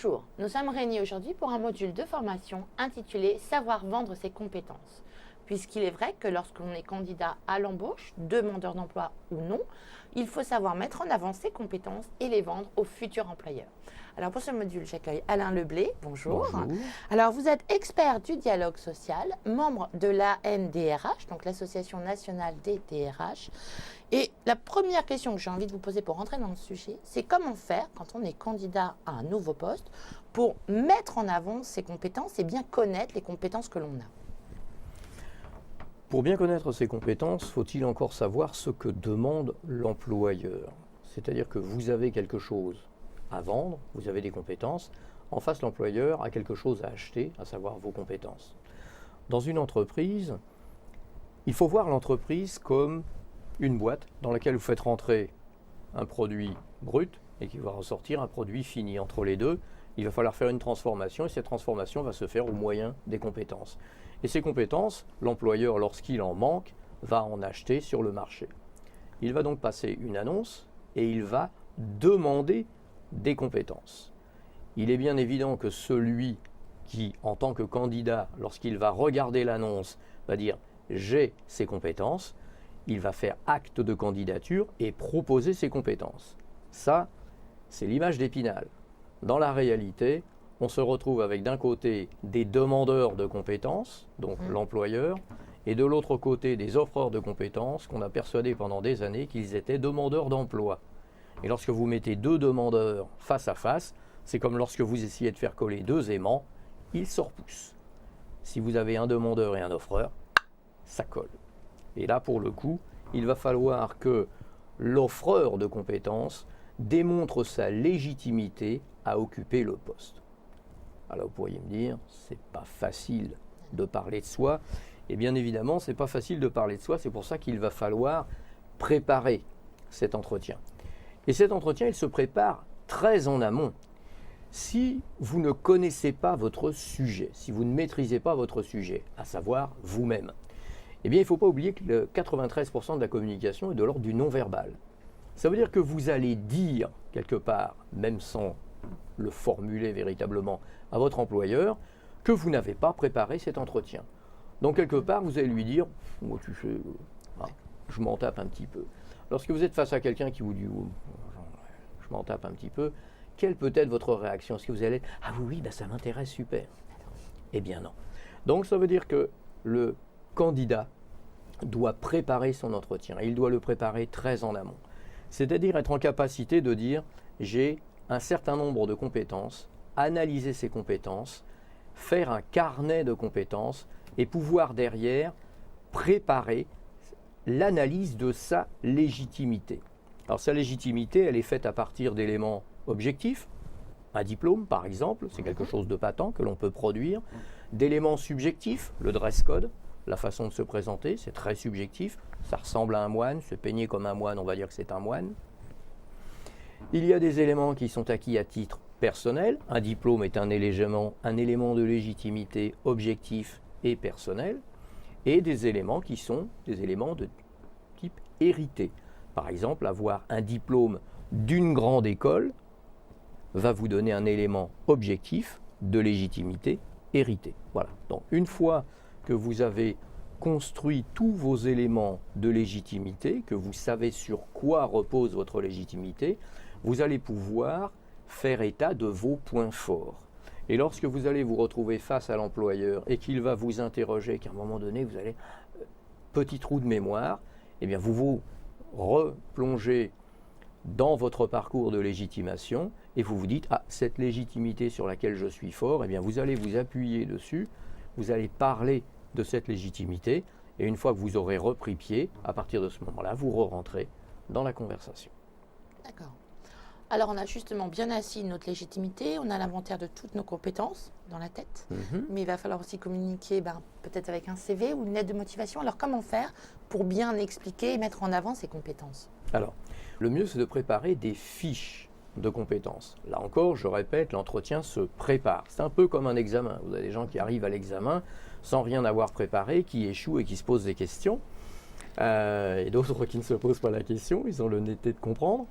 Bonjour, nous sommes réunis aujourd'hui pour un module de formation intitulé « Savoir vendre ses compétences ». Puisqu'il est vrai que lorsque l'on est candidat à l'embauche, demandeur d'emploi ou non, il faut savoir mettre en avant ses compétences et les vendre au futur employeur. Alors pour ce module, j'accueille Alain Leblé. Bonjour. Bonjour. Alors vous êtes expert du dialogue social, membre de l'ANDRH, donc l'Association nationale des DRH. Et la première question que j'ai envie de vous poser pour rentrer dans le sujet, c'est comment faire quand on est candidat à un nouveau poste pour mettre en avant ses compétences et bien connaître les compétences que l'on a. Pour bien connaître ses compétences, faut-il encore savoir ce que demande l'employeur? C'est-à-dire que vous avez quelque chose à vendre, vous avez des compétences, en face l'employeur a quelque chose à acheter, à savoir vos compétences. Dans une entreprise, il faut voir l'entreprise comme une boîte dans laquelle vous faites rentrer un produit brut et qui va ressortir un produit fini. Entre les deux, il va falloir faire une transformation et cette transformation va se faire au moyen des compétences. Et ces compétences, l'employeur, lorsqu'il en manque, va en acheter sur le marché. Il va donc passer une annonce et il va demander des compétences. Il est bien évident que celui qui, en tant que candidat, lorsqu'il va regarder l'annonce, va dire « j'ai ces compétences », il va faire acte de candidature et proposer ses compétences. Ça, c'est l'image d'Épinal. Dans la réalité, on se retrouve avec d'un côté des demandeurs de compétences, donc l'employeur, et de l'autre côté des offreurs de compétences qu'on a persuadés pendant des années qu'ils étaient demandeurs d'emploi. Et lorsque vous mettez deux demandeurs face à face, c'est comme lorsque vous essayez de faire coller deux aimants, ils se repoussent. Si vous avez un demandeur et un offreur, ça colle. Et là, pour le coup, il va falloir que l'offreur de compétences démontre sa légitimité à occuper le poste. Alors vous pourriez me dire, c'est pas facile de parler de soi. Et bien évidemment, c'est pas facile de parler de soi, c'est pour ça qu'il va falloir préparer cet entretien. Et cet entretien, il se prépare très en amont. Si vous ne connaissez pas votre sujet, si vous ne maîtrisez pas votre sujet, à savoir vous-même, eh bien il ne faut pas oublier que le 93% de la communication est de l'ordre du non-verbal. Ça veut dire que vous allez dire quelque part, même sans le formuler véritablement à votre employeur, que vous n'avez pas préparé cet entretien. Donc quelque part, vous allez lui dire oh, « tu sais, je m'en tape un petit peu ». Lorsque vous êtes face à quelqu'un qui vous dit oh, « je m'en tape un petit peu », quelle peut être votre réaction? Est-ce que vous allez être « ah oui, ça m'intéresse, super ». Eh bien non. Donc ça veut dire que le candidat doit préparer son entretien et il doit le préparer très en amont. C'est-à-dire être en capacité de dire « j'ai un certain nombre de compétences, analyser ces compétences, faire un carnet de compétences et pouvoir derrière préparer l'analyse de sa légitimité. » Alors sa légitimité, elle est faite à partir d'éléments objectifs, un diplôme par exemple, c'est quelque chose de patent que l'on peut produire, d'éléments subjectifs, le dress code, la façon de se présenter, c'est très subjectif, ça ressemble à un moine, se peigner comme un moine, on va dire que c'est un moine. Il y a des éléments qui sont acquis à titre personnel, un diplôme est un élément de légitimité objectif et personnel, et des éléments qui sont des éléments de type hérité. Par exemple, avoir un diplôme d'une grande école va vous donner un élément objectif de légitimité hérité. Voilà. Donc une fois que vous avez construit tous vos éléments de légitimité, que vous savez sur quoi repose votre légitimité, vous allez pouvoir faire état de vos points forts. Et lorsque vous allez vous retrouver face à l'employeur et qu'il va vous interroger, qu'à un moment donné, vous allez, petit trou de mémoire, eh bien vous vous replongez dans votre parcours de légitimation et vous vous dites « ah, cette légitimité sur laquelle je suis fort, eh bien vous allez vous appuyer dessus, vous allez parler de cette légitimité et une fois que vous aurez repris pied, à partir de ce moment-là, vous re-rentrez dans la conversation. » D'accord. Alors on a justement bien assis notre légitimité, on a l'inventaire de toutes nos compétences dans la tête, mais il va falloir aussi communiquer peut-être avec un CV ou une lettre de motivation. Alors comment faire pour bien expliquer et mettre en avant ces compétences? Alors, le mieux c'est de préparer des fiches de compétences. Là encore, je répète, l'entretien se prépare. C'est un peu comme un examen. Vous avez des gens qui arrivent à l'examen sans rien avoir préparé, qui échouent et qui se posent des questions. Et d'autres qui ne se posent pas la question, ils ont l'honnêteté de comprendre.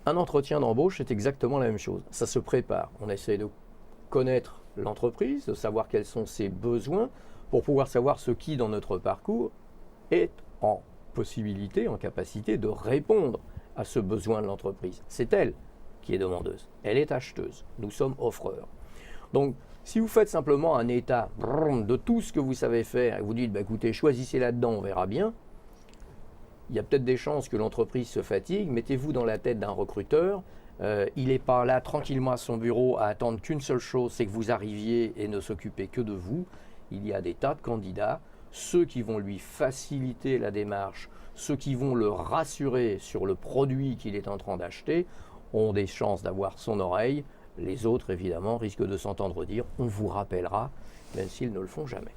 Un entretien d'embauche, c'est exactement la même chose. Ça se prépare. On essaie de connaître l'entreprise, de savoir quels sont ses besoins, pour pouvoir savoir ce qui, dans notre parcours, est en possibilité, en capacité de répondre à ce besoin de l'entreprise. C'est elle qui est demandeuse. Elle est acheteuse. Nous sommes offreurs. Donc, si vous faites simplement un état de tout ce que vous savez faire et vous dites, bah, écoutez, choisissez là-dedans, on verra bien, il y a peut-être des chances que l'entreprise se fatigue. Mettez-vous dans la tête d'un recruteur. Il n'est pas là tranquillement à son bureau à attendre qu'une seule chose, c'est que vous arriviez et ne s'occuper que de vous. Il y a des tas de candidats, ceux qui vont lui faciliter la démarche, ceux qui vont le rassurer sur le produit qu'il est en train d'acheter, ont des chances d'avoir son oreille. Les autres, évidemment, risquent de s'entendre dire « on vous rappellera », même s'ils ne le font jamais.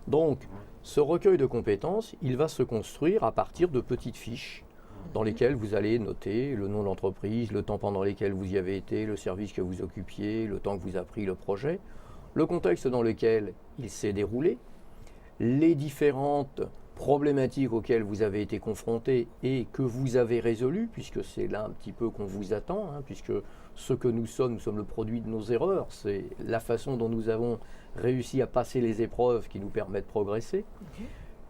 Donc, ce recueil de compétences, il va se construire à partir de petites fiches dans lesquelles vous allez noter le nom de l'entreprise, le temps pendant lequel vous y avez été, le service que vous occupiez, le temps que vous a pris le projet, le contexte dans lequel il s'est déroulé, les différentes problématiques auxquelles vous avez été confrontés et que vous avez résolues, puisque c'est là un petit peu qu'on vous attend, puisque ce que nous sommes le produit de nos erreurs, c'est la façon dont nous avons réussi à passer les épreuves qui nous permettent de progresser,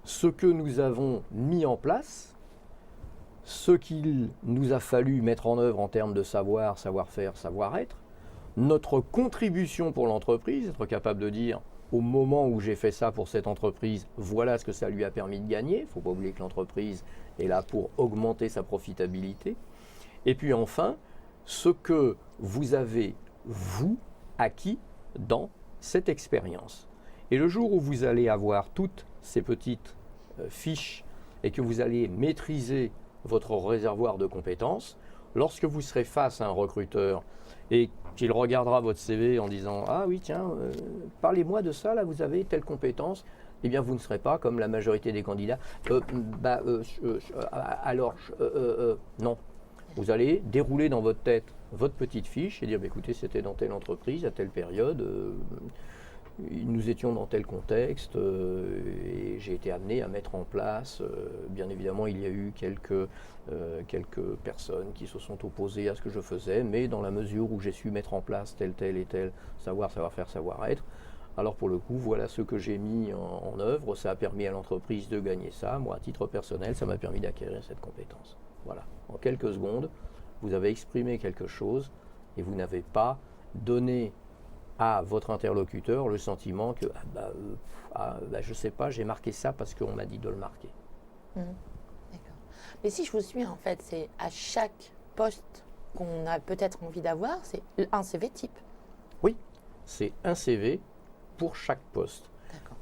ce que nous avons mis en place, ce qu'il nous a fallu mettre en œuvre en termes de savoir, savoir-faire, savoir-être, notre contribution pour l'entreprise, être capable de dire au moment où j'ai fait ça pour cette entreprise, voilà ce que ça lui a permis de gagner. Il ne faut pas oublier que l'entreprise est là pour augmenter sa profitabilité. Et puis enfin, ce que vous avez, vous, acquis dans cette expérience. Et le jour où vous allez avoir toutes ces petites fiches et que vous allez maîtriser votre réservoir de compétences, lorsque vous serez face à un recruteur et qu'il regardera votre CV en disant « Ah oui, tiens, parlez-moi de ça, là, vous avez telle compétence », eh bien, vous ne serez pas comme la majorité des candidats. Non. Vous allez dérouler dans votre tête votre petite fiche et dire bah, « Écoutez, c'était dans telle entreprise, à telle période, nous étions dans tel contexte et j'ai été amené à mettre en place, bien évidemment il y a eu quelques personnes qui se sont opposées à ce que je faisais, mais dans la mesure où j'ai su mettre en place tel et tel savoir-faire, savoir-être, alors pour le coup voilà ce que j'ai mis en œuvre, ça a permis à l'entreprise de gagner ça, moi à titre personnel ça m'a permis d'acquérir cette compétence. Voilà, en quelques secondes vous avez exprimé quelque chose et vous n'avez pas donné à votre interlocuteur le sentiment que je ne sais pas, j'ai marqué ça parce qu'on m'a dit de le marquer. D'accord. Mais si je vous suis, en fait, c'est à chaque poste qu'on a peut-être envie d'avoir, c'est un CV type. Oui, c'est un CV pour chaque poste.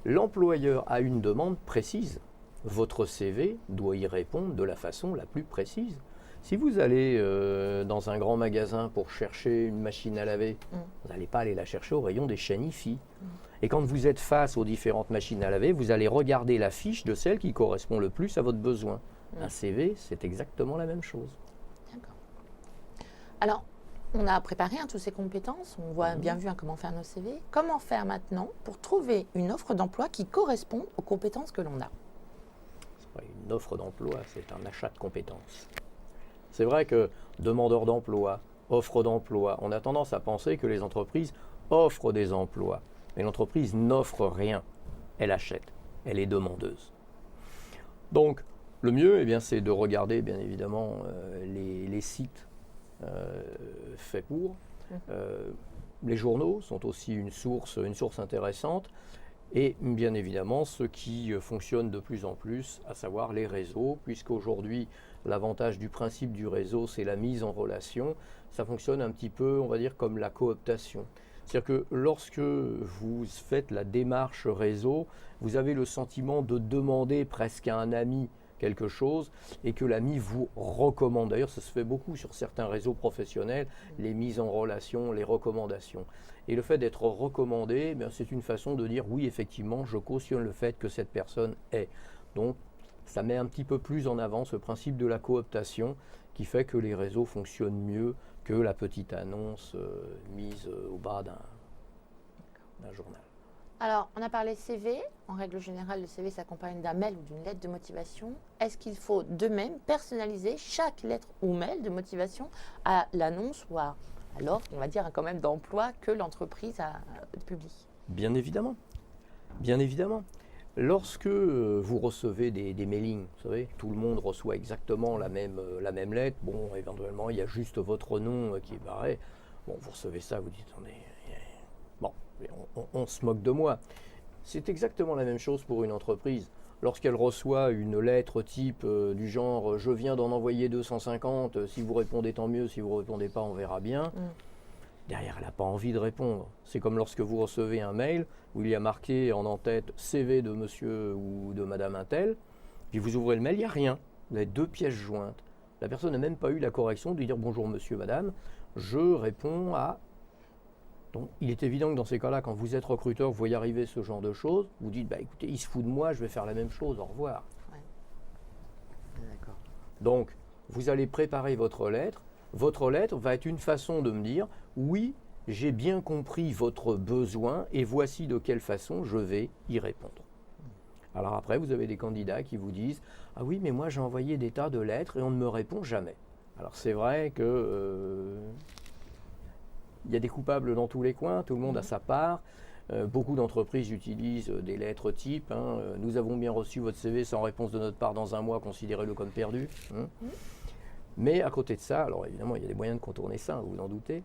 L'employeur a une demande précise. Votre CV doit y répondre de la façon la plus précise. Si vous allez dans un grand magasin pour chercher une machine à laver, vous n'allez pas aller la chercher au rayon des chanifies. Et quand vous êtes face aux différentes machines à laver, vous allez regarder la fiche de celle qui correspond le plus à votre besoin. Un CV, c'est exactement la même chose. D'accord. Alors, on a préparé toutes ces compétences, on voit bien vu comment faire nos CV. Comment faire maintenant pour trouver une offre d'emploi qui correspond aux compétences que l'on a? C'est pas une offre d'emploi, c'est un achat de compétences. C'est vrai que demandeur d'emploi, offre d'emploi, on a tendance à penser que les entreprises offrent des emplois. Mais l'entreprise n'offre rien, elle achète, elle est demandeuse. Donc, le mieux, c'est de regarder, bien évidemment, les sites faits pour. Les journaux sont aussi une source intéressante. Et bien évidemment, ce qui fonctionne de plus en plus, à savoir les réseaux, puisqu'aujourd'hui, l'avantage du principe du réseau, c'est la mise en relation. Ça fonctionne un petit peu, on va dire, comme la cooptation. C'est-à-dire que lorsque vous faites la démarche réseau, vous avez le sentiment de demander presque à un ami quelque chose et que l'ami vous recommande. D'ailleurs, ça se fait beaucoup sur certains réseaux professionnels, les mises en relation, les recommandations. Et le fait d'être recommandé, c'est une façon de dire oui, effectivement, je cautionne le fait que cette personne est. Donc, ça met un petit peu plus en avant ce principe de la cooptation qui fait que les réseaux fonctionnent mieux que la petite annonce mise au bas d'un journal. Alors, on a parlé CV. En règle générale, le CV s'accompagne d'un mail ou d'une lettre de motivation. Est-ce qu'il faut de même personnaliser chaque lettre ou mail de motivation à l'annonce ou à l'offre, on va dire quand même d'emploi que l'entreprise publie? Bien évidemment. Bien évidemment. Lorsque vous recevez des mailings, vous savez, tout le monde reçoit exactement la même lettre. Bon, éventuellement, il y a juste votre nom qui est barré. Bon, vous recevez ça, vous dites, attendez, bon, on se moque de moi. C'est exactement la même chose pour une entreprise. Lorsqu'elle reçoit une lettre type du genre je viens d'en envoyer 250, si vous répondez tant mieux, si vous ne répondez pas, on verra bien. Derrière, elle n'a pas envie de répondre. C'est comme lorsque vous recevez un mail où il y a marqué en en-tête CV de monsieur ou de madame Intel, puis vous ouvrez le mail, il n'y a rien. Vous avez 2 pièces jointes. La personne n'a même pas eu la correction de lui dire bonjour monsieur, madame, je réponds à... Donc, il est évident que dans ces cas-là, quand vous êtes recruteur, vous voyez arriver ce genre de choses, vous dites, bah, écoutez, il se fout de moi, je vais faire la même chose, au revoir. Ouais. D'accord. Donc, vous allez préparer votre lettre. Votre lettre va être une façon de me dire, oui, j'ai bien compris votre besoin et voici de quelle façon je vais y répondre. Alors après, vous avez des candidats qui vous disent, ah oui, mais moi j'ai envoyé des tas de lettres et on ne me répond jamais. Alors c'est vrai que... il y a des coupables dans tous les coins, tout le monde a sa part. Beaucoup d'entreprises utilisent des lettres type. Nous avons bien reçu votre CV sans réponse de notre part dans un mois, considérez-le comme perdu. Mais à côté de ça, alors évidemment, il y a des moyens de contourner ça, vous vous en doutez.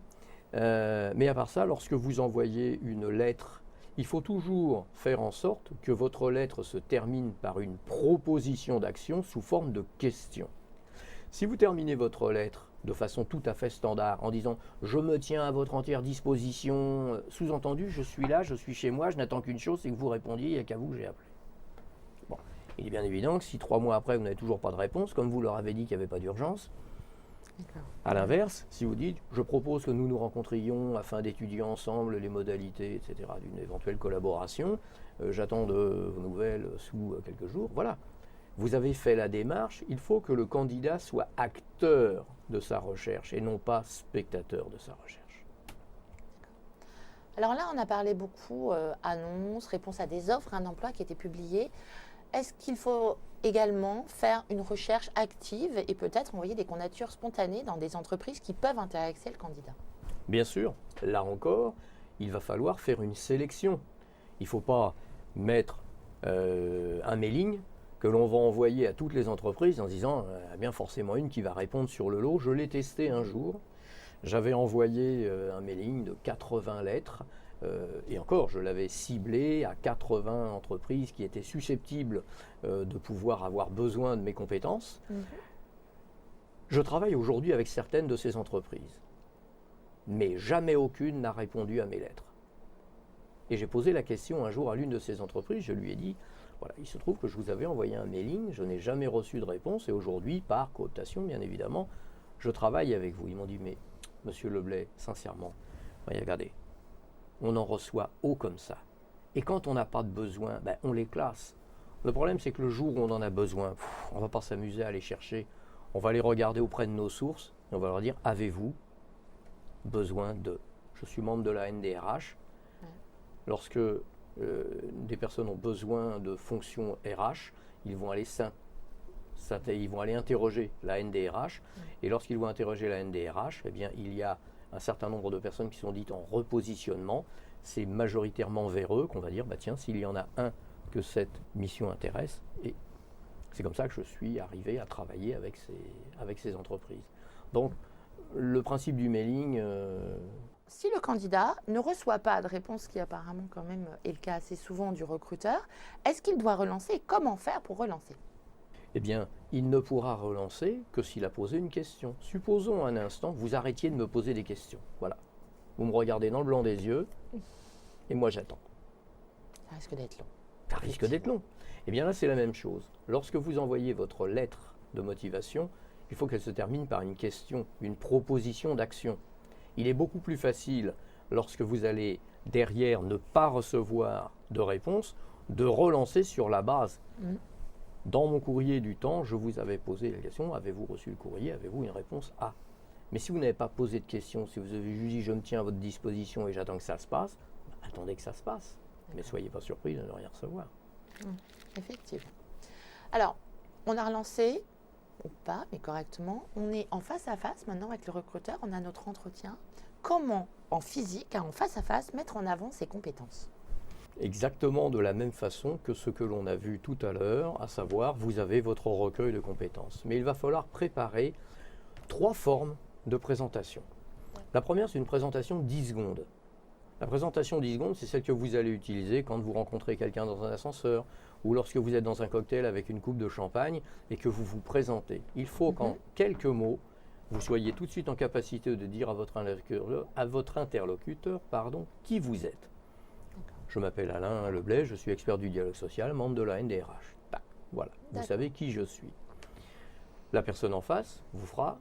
Mais à part ça, lorsque vous envoyez une lettre, il faut toujours faire en sorte que votre lettre se termine par une proposition d'action sous forme de question. Si vous terminez votre lettre de façon tout à fait standard, en disant « je me tiens à votre entière disposition », sous-entendu « je suis là, je suis chez moi, je n'attends qu'une chose, c'est que vous répondiez, il n'y a qu'à vous que j'ai appelé ». Bon, il est bien évident que si 3 mois après, vous n'avez toujours pas de réponse, comme vous leur avez dit qu'il n'y avait pas d'urgence, à l'inverse, si vous dites « je propose que nous nous rencontrions afin d'étudier ensemble les modalités, etc., d'une éventuelle collaboration, j'attends de vos nouvelles sous quelques jours », voilà. Vous avez fait la démarche, il faut que le candidat soit acteur de sa recherche et non pas spectateur de sa recherche. Alors là, on a parlé beaucoup annonces, réponses à des offres d'emploi qui étaient publiées. Est-ce qu'il faut également faire une recherche active et peut-être envoyer des candidatures spontanées dans des entreprises qui peuvent intéresser le candidat? Bien sûr, là encore, il va falloir faire une sélection. Il ne faut pas mettre un mailing que l'on va envoyer à toutes les entreprises en disant il y a bien forcément une qui va répondre sur le lot. Je l'ai testé un jour, j'avais envoyé un mailing de 80 lettres et encore je l'avais ciblé à 80 entreprises qui étaient susceptibles de pouvoir avoir besoin de mes compétences. Je travaille aujourd'hui avec certaines de ces entreprises, mais jamais aucune n'a répondu à mes lettres. Et j'ai posé la question un jour à l'une de ces entreprises, je lui ai dit voilà, il se trouve que je vous avais envoyé un mailing, je n'ai jamais reçu de réponse et aujourd'hui, par cooptation bien évidemment, je travaille avec vous. Ils m'ont dit, mais monsieur Leblay, sincèrement, voyez, regardez, on en reçoit haut comme ça. Et quand on n'a pas de besoin, ben, on les classe. Le problème, c'est que le jour où on en a besoin, on ne va pas s'amuser à aller chercher, on va les regarder auprès de nos sources et on va leur dire, avez-vous besoin de... Je suis membre de la NDRH. Lorsque des personnes ont besoin de fonctions RH, ils vont aller interroger la NDRH. Et lorsqu'ils vont interroger la NDRH, eh bien, il y a un certain nombre de personnes qui sont dites en repositionnement. C'est majoritairement vers eux qu'on va dire, bah, tiens, s'il y en a un que cette mission intéresse. Et c'est comme ça que je suis arrivé à travailler avec ces entreprises. Donc, le principe du mailing... Si le candidat ne reçoit pas de réponse, qui apparemment quand même est le cas assez souvent du recruteur, est-ce qu'il doit relancer? Comment faire pour relancer? Eh bien, il ne pourra relancer que s'il a posé une question. Supposons un instant que vous arrêtiez de me poser des questions. Voilà. Vous me regardez dans le blanc des yeux et moi j'attends. Ça risque d'être long. Ça risque d'être long. Eh bien là, c'est la même chose. Lorsque vous envoyez votre lettre de motivation, il faut qu'elle se termine par une question, une proposition d'action. Il est beaucoup plus facile, lorsque vous allez derrière ne pas recevoir de réponse, de relancer sur la base. Dans mon courrier du temps, je vous avais posé la question, avez-vous reçu le courrier, avez-vous une réponse A? Mais si vous n'avez pas posé de question, si vous avez juste dit je me tiens à votre disposition et j'attends que ça se passe, attendez que ça se passe. Mais soyez pas surpris de ne rien recevoir. Effectivement. Alors, on a relancé, ou pas, mais correctement. On est en face à face maintenant avec le recruteur. On a notre entretien. Comment, en physique, en face à face, mettre en avant ses compétences? Exactement de la même façon que ce que l'on a vu tout à l'heure, à savoir, vous avez votre recueil de compétences. Mais il va falloir préparer 3 formes de présentation. La première, c'est une présentation 10 secondes. La présentation 10 secondes, c'est celle que vous allez utiliser quand vous rencontrez quelqu'un dans un ascenseur ou lorsque vous êtes dans un cocktail avec une coupe de champagne et que vous vous présentez. Il faut qu'en quelques mots, vous soyez tout de suite en capacité de dire à votre interlocuteur, qui vous êtes. Je m'appelle Alain Leblay, je suis expert du dialogue social, membre de la NDRH. Tac, voilà, vous savez qui je suis. La personne en face vous fera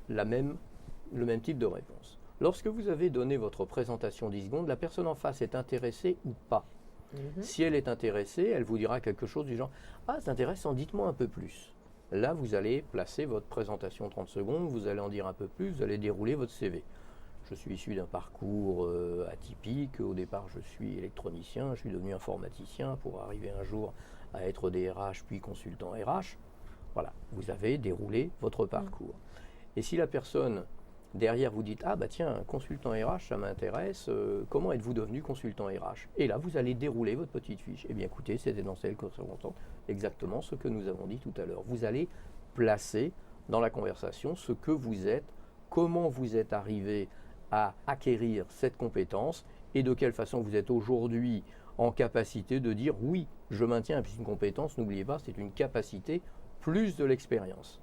le même type de réponse. Lorsque vous avez donné votre présentation 10 secondes, la personne en face est intéressée ou pas. Si elle est intéressée, elle vous dira quelque chose du genre « Ah, c'est intéressant, dites-moi un peu plus ». Là, vous allez placer votre présentation 30 secondes, vous allez en dire un peu plus, vous allez dérouler votre CV. Je suis issu d'un parcours atypique. Au départ, je suis électronicien, je suis devenu informaticien pour arriver un jour à être DRH puis consultant RH. Voilà, vous avez déroulé votre parcours. Et si la personne derrière vous dit « Ah bah tiens, consultant RH, ça m'intéresse, comment êtes-vous devenu consultant RH ?» Et là, vous allez dérouler votre petite fiche. Eh bien écoutez, c'était dans celle correspondante exactement ce que nous avons dit tout à l'heure. Vous allez placer dans la conversation ce que vous êtes, comment vous êtes arrivé à acquérir cette compétence et de quelle façon vous êtes aujourd'hui en capacité de dire oui, je maintiens, puisque une compétence, n'oubliez pas, c'est une capacité plus de l'expérience.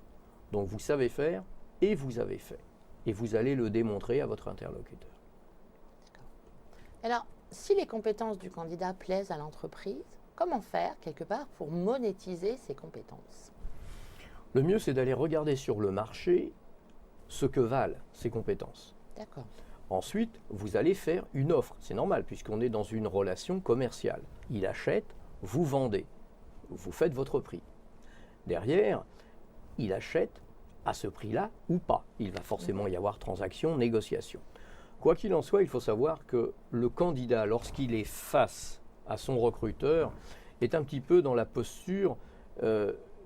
Donc vous savez faire et vous avez fait. Et vous allez le démontrer à votre interlocuteur. Alors, si les compétences du candidat plaisent à l'entreprise, comment faire quelque part pour monétiser ces compétences? Le mieux, c'est d'aller regarder sur le marché ce que valent ces compétences. D'accord. Ensuite, vous allez faire une offre. C'est normal puisqu'on est dans une relation commerciale. Il achète, vous vendez. Vous faites votre prix. Derrière, il achète à ce prix-là ou pas. Il va forcément y avoir transaction, négociation. Quoi qu'il en soit, il faut savoir que le candidat, lorsqu'il est face à son recruteur, est un petit peu dans la posture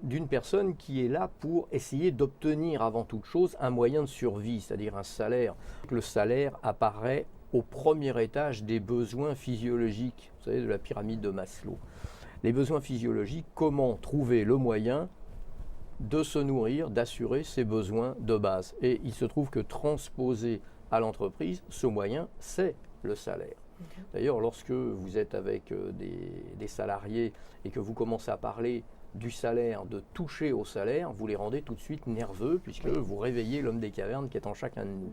d'une personne qui est là pour essayer d'obtenir avant toute chose un moyen de survie, c'est-à-dire un salaire. Le salaire apparaît au premier étage des besoins physiologiques, vous savez, de la pyramide de Maslow. Les besoins physiologiques, comment trouver le moyen de se nourrir, d'assurer ses besoins de base. Et il se trouve que transposer à l'entreprise, ce moyen, c'est le salaire. D'ailleurs, lorsque vous êtes avec des salariés et que vous commencez à parler du salaire, de toucher au salaire, vous les rendez tout de suite nerveux puisque vous réveillez l'homme des cavernes qui est en chacun de nous.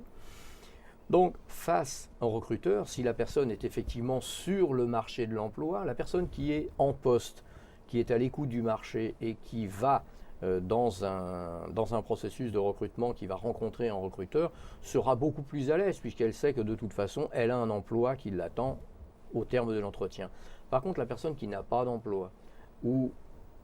Donc, face au recruteur, si la personne est effectivement sur le marché de l'emploi, la personne qui est en poste, qui est à l'écoute du marché et qui va dans un processus de recrutement, qui va rencontrer un recruteur, sera beaucoup plus à l'aise puisqu'elle sait que de toute façon, elle a un emploi qui l'attend au terme de l'entretien. Par contre, la personne qui n'a pas d'emploi ou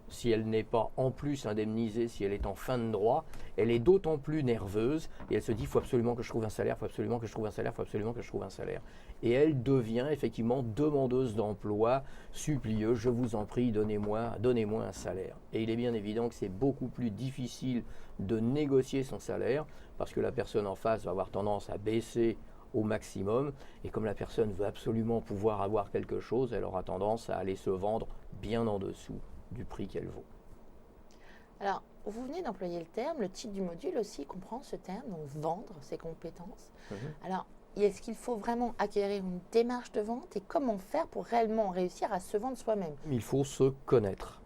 si elle n'est pas en plus indemnisée, si elle est en fin de droit, elle est d'autant plus nerveuse et elle se dit il faut absolument que je trouve un salaire, il faut absolument que je trouve un salaire, il faut absolument que je trouve un salaire. Et elle devient effectivement demandeuse d'emploi, supplieuse, je vous en prie, donnez-moi un salaire. Et il est bien évident que c'est beaucoup plus difficile de négocier son salaire parce que la personne en face va avoir tendance à baisser au maximum et comme la personne veut absolument pouvoir avoir quelque chose, elle aura tendance à aller se vendre bien en dessous du prix qu'elle vaut. Alors, vous venez d'employer le terme, le titre du module aussi comprend ce terme, donc vendre ses compétences. Alors, est-ce qu'il faut vraiment acquérir une démarche de vente et comment faire pour réellement réussir à se vendre soi-même? Il faut se connaître.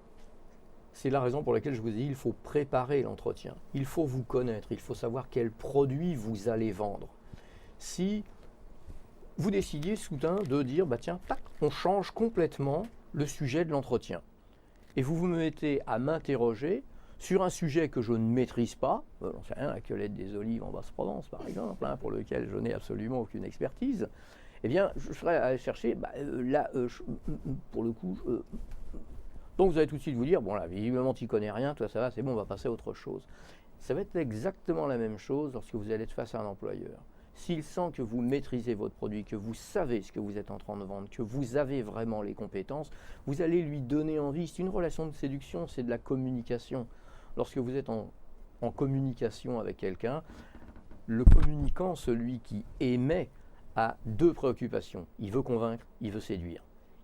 C'est la raison pour laquelle je vous dis il faut préparer l'entretien. Il faut vous connaître, il faut savoir quel produit vous allez vendre. Si vous décidiez soudain de dire, bah tiens, tac, on change complètement le sujet de l'entretien. Et vous vous mettez à m'interroger sur un sujet que je ne maîtrise pas, j'en sais rien, la Colette des Olives en Basse-Provence par exemple, pour lequel je n'ai absolument aucune expertise, eh bien je serais à chercher, pour le coup, donc vous allez tout de suite vous dire, bon là, visiblement tu ne connais rien, toi ça va, c'est bon, on va passer à autre chose. Ça va être exactement la même chose lorsque vous allez être face à un employeur. S'il sent que vous maîtrisez votre produit, que vous savez ce que vous êtes en train de vendre, que vous avez vraiment les compétences, vous allez lui donner envie. C'est une relation de séduction, c'est de la communication. Lorsque vous êtes en communication avec quelqu'un, le communicant, celui qui émet, a deux préoccupations. Il veut convaincre, il veut séduire.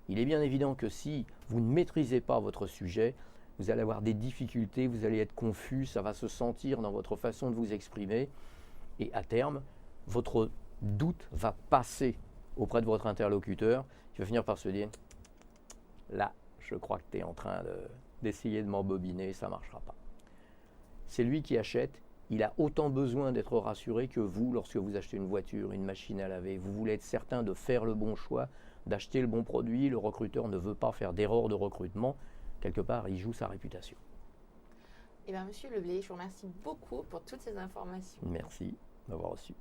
Il est bien évident que si vous ne maîtrisez pas votre sujet, vous allez avoir des difficultés, vous allez être confus, ça va se sentir dans votre façon de vous exprimer. Et à terme, votre doute va passer auprès de votre interlocuteur, qui va finir par se dire « Là, je crois que tu es en train d'essayer de m'embobiner, ça ne marchera pas ». C'est lui qui achète, il a autant besoin d'être rassuré que vous lorsque vous achetez une voiture, une machine à laver. Vous voulez être certain de faire le bon choix, d'acheter le bon produit. Le recruteur ne veut pas faire d'erreur de recrutement. Quelque part, il joue sa réputation. Eh bien, Monsieur Leblay, je vous remercie beaucoup pour toutes ces informations. Merci d'avoir reçu.